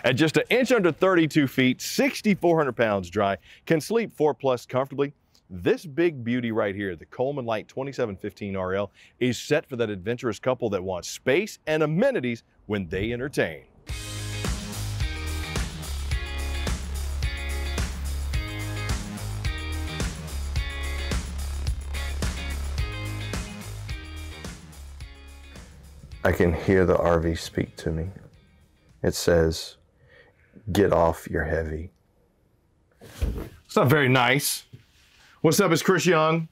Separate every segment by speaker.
Speaker 1: At just an inch under 32 feet, 6,400 pounds dry, can sleep 4+ comfortably. This big beauty right here, the Coleman Light 2715 RL, is set for that adventurous couple that wants space and amenities when they entertain. I can hear the RV speak to me. It says, "Get off, you're heavy." It's not very nice. What's up, it's Chris Young,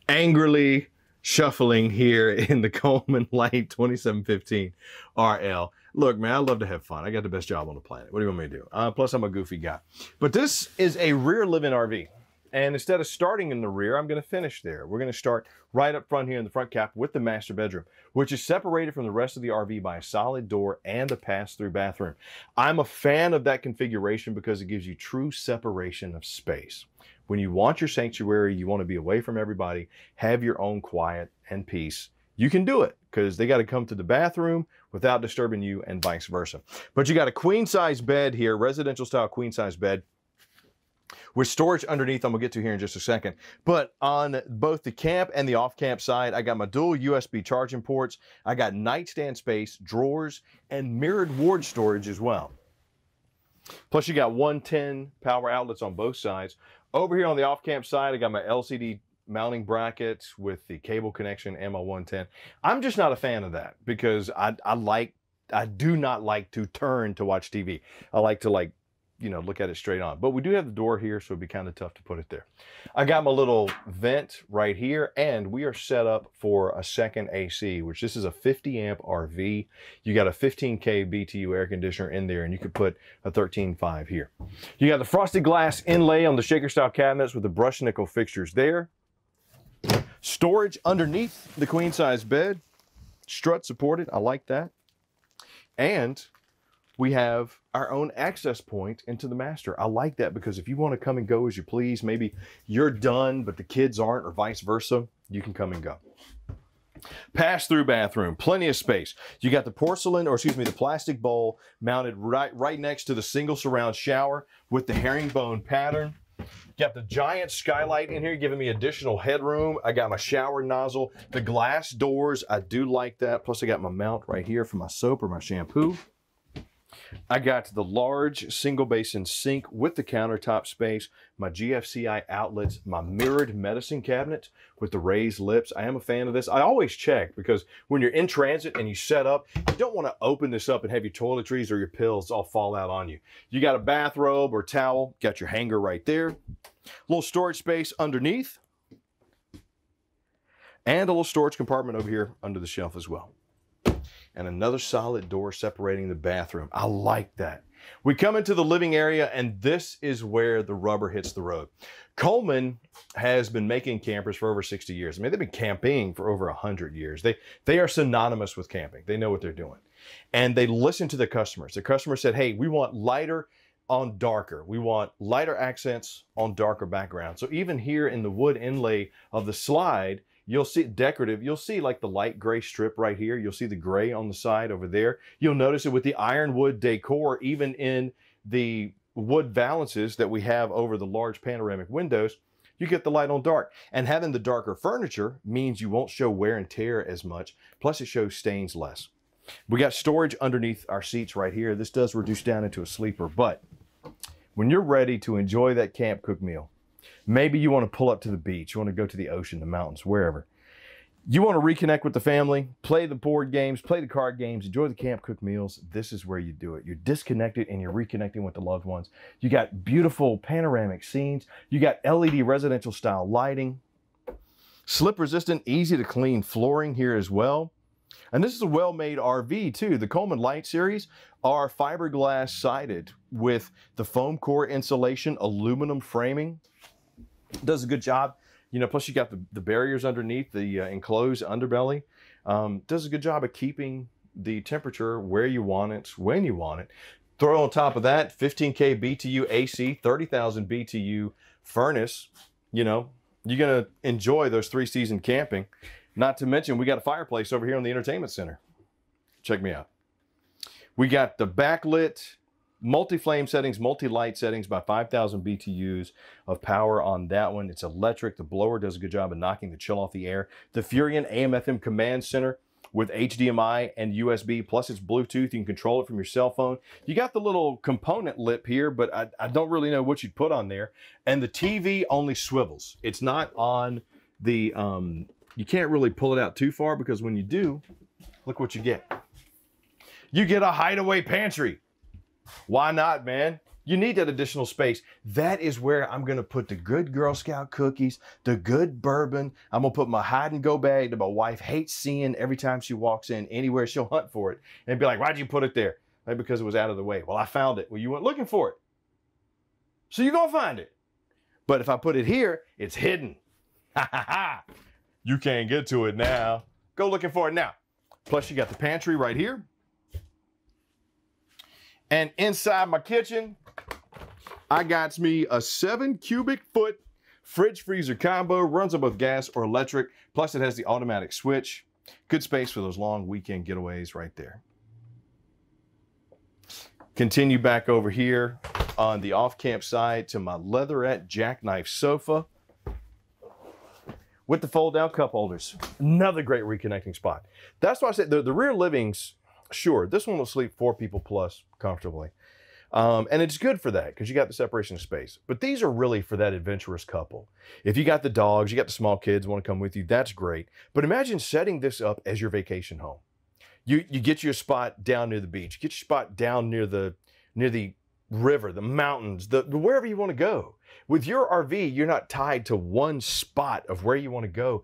Speaker 1: angrily shuffling here in the Coleman Light 2715 RL. Look, man, I love to have fun. I got the best job on the planet. What do you want me to do? Plus, I'm a goofy guy. But this is a rear living RV. And instead of starting in the rear, I'm going to finish there. We're going to start right up front here in the front cap with the master bedroom, which is separated from the rest of the RV by a solid door and a pass-through bathroom. I'm a fan of that configuration because it gives you true separation of space. When you want your sanctuary, you want to be away from everybody, have your own quiet and peace, you can do it because they got to come to the bathroom without disturbing you and vice versa. But you got a queen-size bed here, residential style queen-size bed, with storage underneath I'm gonna get to here in just a second. But on both the camp and the off-camp side, I got my dual USB charging ports. I got nightstand space, drawers, and mirrored ward storage as well. Plus you got 110 power outlets on both sides. Over here on the off-camp side, I got my LCD mounting brackets with the cable connection and my 110. I'm just not a fan of that because I do not like to turn to watch TV. I like to look at it straight on. But we do have the door here, so it'd be kind of tough to put it there. I got my little vent right here, and we are set up for a second AC, which this is a 50 amp RV. You got a 15K BTU air conditioner in there, and you could put a 13.5 here. You got the frosted glass inlay on the shaker style cabinets with the brushed nickel fixtures there. Storage underneath the queen size bed. Strut supported, I like that. And we have our own access point into the master. I like that because if you want to come and go as you please, maybe you're done, but the kids aren't, or vice versa, you can come and go. Pass-through bathroom, plenty of space. You got the the plastic bowl mounted right next to the single surround shower with the herringbone pattern. Got the giant skylight in here giving me additional headroom. I got my shower nozzle, the glass doors, I do like that. Plus I got my mount right here for my soap or my shampoo. I got the large single basin sink with the countertop space, my GFCI outlets, my mirrored medicine cabinet with the raised lips. I am a fan of this. I always check because when you're in transit and you set up, you don't want to open this up and have your toiletries or your pills all fall out on you. You got a bathrobe or towel, got your hanger right there. A little storage space underneath. And a little storage compartment over here under the shelf as well. And another solid door separating the bathroom. I like that. We come into the living area, and this is where the rubber hits the road. Coleman has been making campers for over 60 years. I mean, they've been camping for over 100 years. They are synonymous with camping. They know what they're doing. And they listen to the customers. The customers said, hey, we want lighter on darker. We want lighter accents on darker background. So even here in the wood inlay of the slide, you'll see decorative. You'll see like the light gray strip right here. You'll see the gray on the side over there. You'll notice it with the ironwood decor, even in the wood valances that we have over the large panoramic windows. You get the light on dark. And having the darker furniture means you won't show wear and tear as much. Plus it shows stains less. We got storage underneath our seats right here. This does reduce down into a sleeper, but when you're ready to enjoy that camp cooked meal, maybe you want to pull up to the beach, you want to go to the ocean, the mountains, wherever. You want to reconnect with the family, play the board games, play the card games, enjoy the camp cooked meals. This is where you do it. You're disconnected and you're reconnecting with the loved ones. You got beautiful panoramic scenes. You got LED residential style lighting. Slip resistant, easy to clean flooring here as well. And this is a well-made RV too. The Coleman Light series are fiberglass sided with the foam core insulation, aluminum framing. Does a good job. You know, plus you got the barriers underneath the enclosed underbelly. Does a good job of keeping the temperature where you want it, when you want it. Throw on top of that 15K BTU AC, 30,000 BTU furnace. You know, you're going to enjoy those 3-season camping. Not to mention, we got a fireplace over here in the entertainment center. Check me out. We got the backlit multi-flame settings, multi-light settings, by 5,000 BTUs of power on that one. It's electric. The blower does a good job of knocking the chill off the air. The Furion AM/FM command center with HDMI and USB, plus it's Bluetooth. You can control it from your cell phone. You got the little component lip here, but I don't really know what you'd put on there. And the TV only swivels. It's not on the, you can't really pull it out too far, because when you do, look what you get. You get a hideaway pantry. Why not, man? You need that additional space. That is where I'm gonna put the good Girl Scout cookies, the good bourbon. I'm gonna put my hide and go bag that my wife hates seeing every time she walks in. Anywhere she'll hunt for it and be like, why'd you put it there? Maybe because it was out of the way. Well, I found it. Well, you went looking for it, so you're gonna find it. But if I put it here, it's hidden. Ha ha ha. You can't get to it now. Go looking for it now. Plus you got the pantry right here. And inside my kitchen, I got me a 7 cubic foot fridge freezer combo. Runs on both gas or electric. Plus it has the automatic switch. Good space for those long weekend getaways right there. Continue back over here on the off-camp side to my leatherette jackknife sofa with the fold-down cup holders. Another great reconnecting spot. That's why I said the rear livings, sure, this one will sleep 4 people plus comfortably. And it's good for that because you got the separation of space. But these are really for that adventurous couple. If you got the dogs, you got the small kids want to come with you, that's great. But imagine setting this up as your vacation home. You get your spot down near the beach, get your spot down near the river, the mountains, the wherever you want to go. With your RV, you're not tied to one spot of where you want to go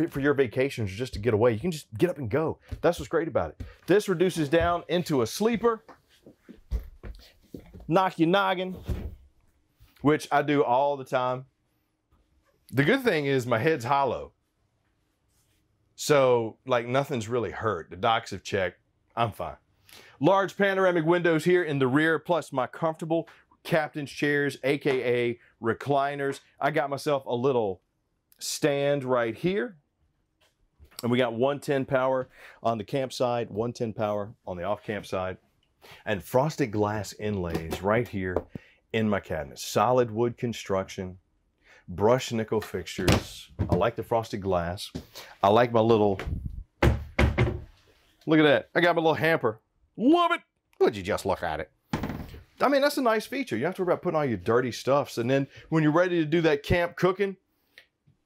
Speaker 1: for your vacations or just to get away. You can just get up and go. That's what's great about it. This reduces down into a sleeper. Knock your noggin, which I do all the time. The good thing is my head's hollow. So like nothing's really hurt. The docs have checked. I'm fine. Large panoramic windows here in the rear, plus my comfortable captain's chairs, AKA recliners. I got myself a little stand right here. And we got 110 power on the campsite, 110 power on the off-camp side. And frosted glass inlays right here in my cabinet. Solid wood construction, brushed nickel fixtures. I like the frosted glass. I like my little, look at that. I got my little hamper. Love it. Would you just look at it? I mean, that's a nice feature. You don't have to worry about putting all your dirty stuffs. And then when you're ready to do that camp cooking,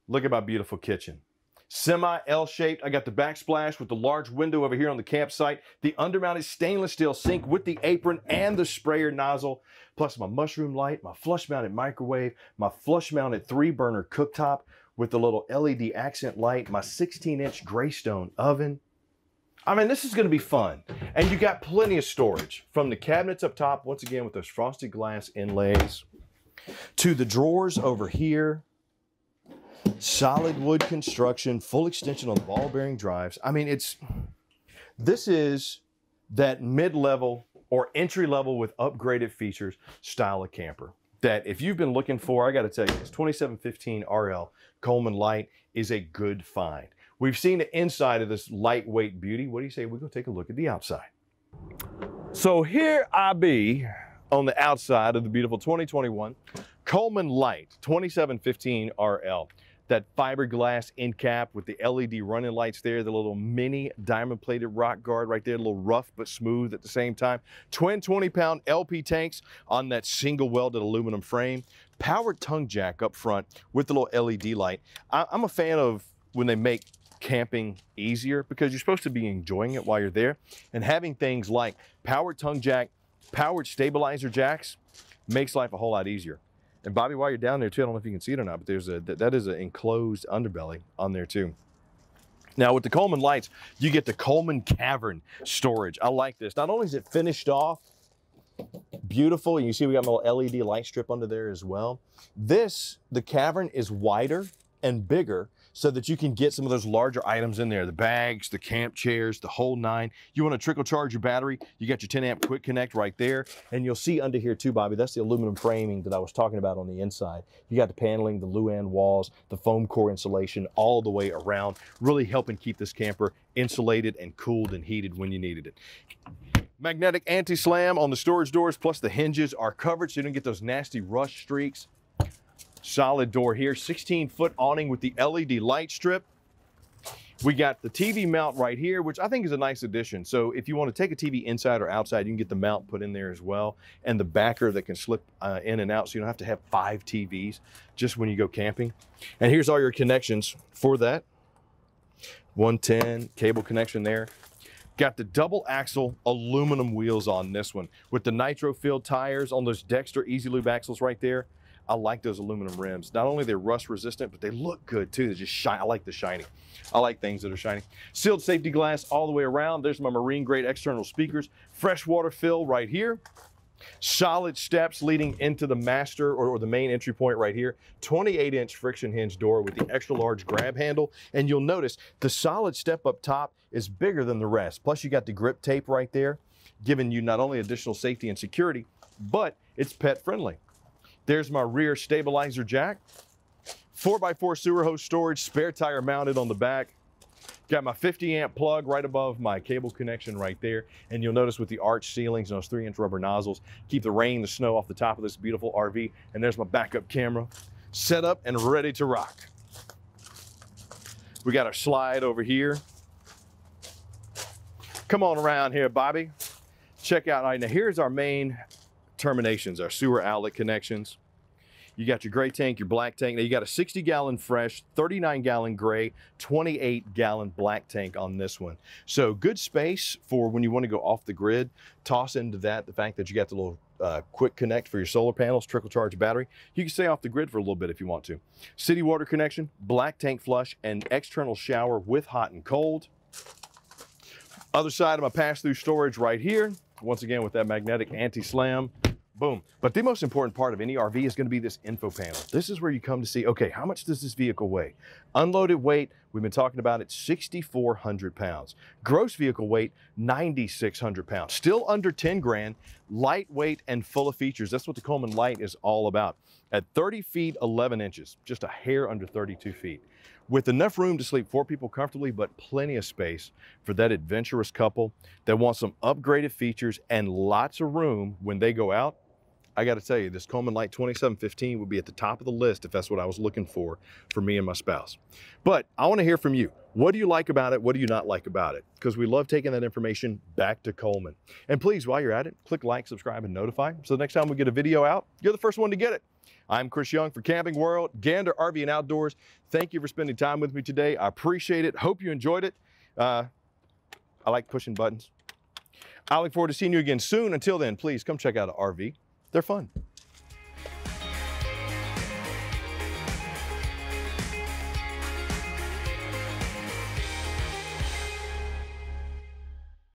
Speaker 1: look at my beautiful kitchen. Semi-L-shaped. I got the backsplash with the large window over here on the campsite. The undermounted stainless steel sink with the apron and the sprayer nozzle. Plus my mushroom light, my flush-mounted microwave, my flush-mounted 3-burner cooktop with the little LED accent light, my 16-inch Greystone oven. I mean, this is going to be fun. And you got plenty of storage. From the cabinets up top, once again with those frosted glass inlays, to the drawers over here. Solid wood construction, full extension on the ball bearing drives. I mean, this is that mid-level or entry level with upgraded features style of camper that if you've been looking for, I got to tell you, this 2715 RL Coleman Light is a good find. We've seen the inside of this lightweight beauty. What do you say? We're going to take a look at the outside. So here I be on the outside of the beautiful 2021 Coleman Light 2715 RL. That fiberglass end cap with the LED running lights there, the little mini diamond plated rock guard right there, a little rough but smooth at the same time. Twin 20-pound LP tanks on that single welded aluminum frame. Powered tongue jack up front with the little LED light. I'm a fan of when they make camping easier because you're supposed to be enjoying it while you're there. And having things like powered tongue jack, powered stabilizer jacks makes life a whole lot easier. And Bobby, while you're down there too, I don't know if you can see it or not, but that is an enclosed underbelly on there too. Now with the Coleman lights, you get the Coleman Cavern storage. I like this. Not only is it finished off beautiful, you see we got a little LED light strip under there as well. The Cavern is wider and bigger so that you can get some of those larger items in there, the bags, the camp chairs, the whole nine. You want to trickle charge your battery, you got your 10 amp quick connect right there. And you'll see under here too, Bobby, that's the aluminum framing that I was talking about on the inside. You got the paneling, the Luan walls, the foam core insulation all the way around, really helping keep this camper insulated and cooled and heated when you needed it. Magnetic anti-slam on the storage doors, plus the hinges are covered so you don't get those nasty rust streaks. Solid door here, 16-foot awning with the LED light strip. We got the TV mount right here, which I think is a nice addition. So if you want to take a TV inside or outside, you can get the mount put in there as well. And the backer that can slip in and out so you don't have to have 5 TVs just when you go camping. And here's all your connections for that. 110 cable connection there. Got the double axle aluminum wheels on this one with the nitro filled tires on those Dexter Easy Lube axles right there. I like those aluminum rims. Not only they're rust resistant, but they look good too. They just shine. I like the shiny. I like things that are shiny. Sealed safety glass all the way around. There's my marine grade external speakers. Freshwater fill right here. Solid steps leading into the master or the main entry point right here. 28-inch friction hinge door with the extra large grab handle. And you'll notice the solid step up top is bigger than the rest. Plus you got the grip tape right there, giving you not only additional safety and security, but it's pet friendly. There's my rear stabilizer jack. 4x4 sewer hose storage, spare tire mounted on the back. Got my 50-amp plug right above my cable connection right there. And you'll notice with the arch ceilings and those 3-inch rubber nozzles, keep the rain, the snow off the top of this beautiful RV. And there's my backup camera set up and ready to rock. We got our slide over here. Come on around here, Bobby. Check out, all right, now here's our main terminations, our sewer outlet connections. You got your gray tank, your black tank. Now you got a 60-gallon fresh, 39-gallon gray, 28-gallon black tank on this one. So good space for when you want to go off the grid. Toss into that the fact that you got the little quick connect for your solar panels, trickle charge battery. You can stay off the grid for a little bit if you want to. City water connection, black tank flush, and external shower with hot and cold. Other side of my pass-through storage right here. Once again with that magnetic anti-slam. Boom. But the most important part of any RV is going to be this info panel. This is where you come to see, okay, how much does this vehicle weigh? Unloaded weight, we've been talking about it, 6,400 pounds. Gross vehicle weight, 9,600 pounds. Still under 10 grand, lightweight and full of features. That's what the Coleman Light is all about. At 30 feet, 11 inches, just a hair under 32 feet. With enough room to sleep 4 people comfortably, but plenty of space for that adventurous couple that wants some upgraded features and lots of room when they go out. I got to tell you, this Coleman Light 2715 would be at the top of the list if that's what I was looking for me and my spouse. But I want to hear from you. What do you like about it? What do you not like about it? Because we love taking that information back to Coleman. And please, while you're at it, click like, subscribe, and notify. So the next time we get a video out, you're the first one to get it. I'm Chris Young for Camping World, Gander RV and Outdoors. Thank you for spending time with me today. I appreciate it. Hope you enjoyed it. I like pushing buttons. I look forward to seeing you again soon. Until then, please come check out an RV. They're fun.